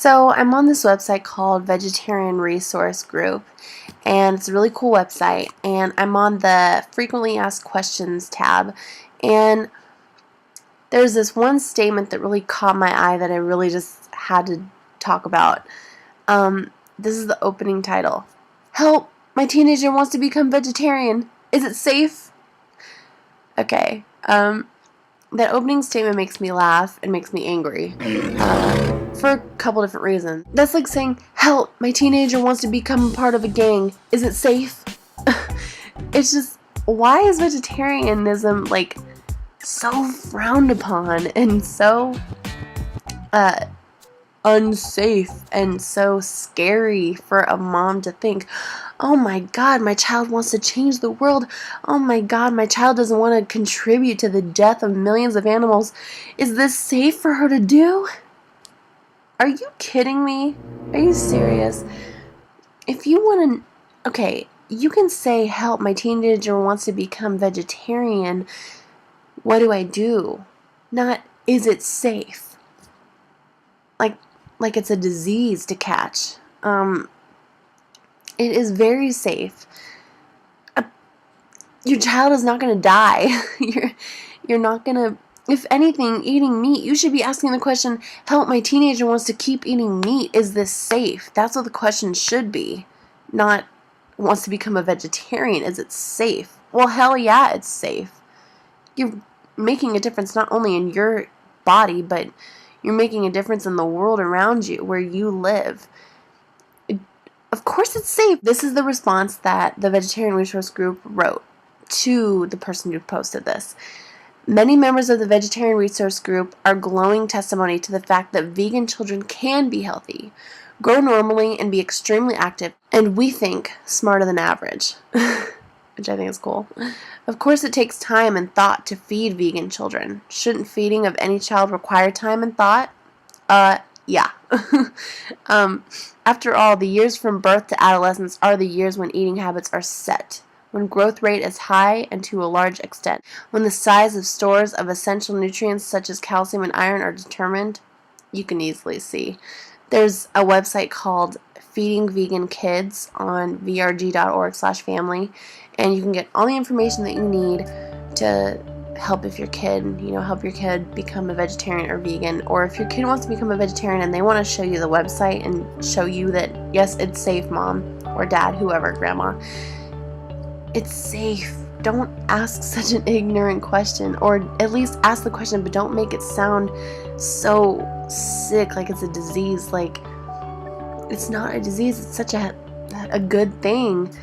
So I'm on this website called Vegetarian Resource Group, and it's a really cool website, and I'm on the frequently asked questions tab, and there's this one statement that really caught my eye that I really just had to talk about. This is the opening title. Help! My teenager wants to become vegetarian. Is it safe? Okay, that opening statement makes me laugh and makes me angry for a couple different reasons. That's like saying, help, my teenager wants to become part of a gang. Is it safe? It's just, why is vegetarianism like so frowned upon and so unsafe and so scary for a mom to think, oh my god, my child wants to change the world. Oh my god, my child doesn't want to contribute to the death of millions of animals. Is this safe for her to do? Are you kidding me? Are you serious? If you want to, okay, you can say, help, my teenager wants to become vegetarian. What do I do? Not, is it safe? Like it's a disease to catch. It is very safe. Your child is not going to die. You're not going to, if anything, eating meat, you should be asking the question, help, my teenager wants to keep eating meat. Is this safe? That's what the question should be. Not, wants to become a vegetarian. Is it safe? Well, hell yeah, it's safe. You're making a difference not only in your body, but you're making a difference in the world around you, where you live. Of course it's safe. This is the response that the Vegetarian Resource Group wrote to the person who posted this. Many members of the Vegetarian Resource Group are glowing testimony to the fact that vegan children can be healthy, grow normally, and be extremely active, and we think smarter than average, which I think is cool. Of course it takes time and thought to feed vegan children. Shouldn't feeding of any child require time and thought? Yeah. After all, the years from birth to adolescence are the years when eating habits are set, when growth rate is high and to a large extent, when the size of stores of essential nutrients such as calcium and iron are determined. You can easily see. There's a website called Feeding Vegan Kids on vrg.org/family, and you can get all the information that you need to help if your kid, help your kid become a vegetarian or vegan, or if your kid wants to become a vegetarian and they want to show you the website and show you that, yes, it's safe, mom or dad, whoever, grandma. It's safe. Don't ask such an ignorant question, or at least ask the question, but don't make it sound so sick, like it's a disease. Like, it's not a disease. It's such a good thing.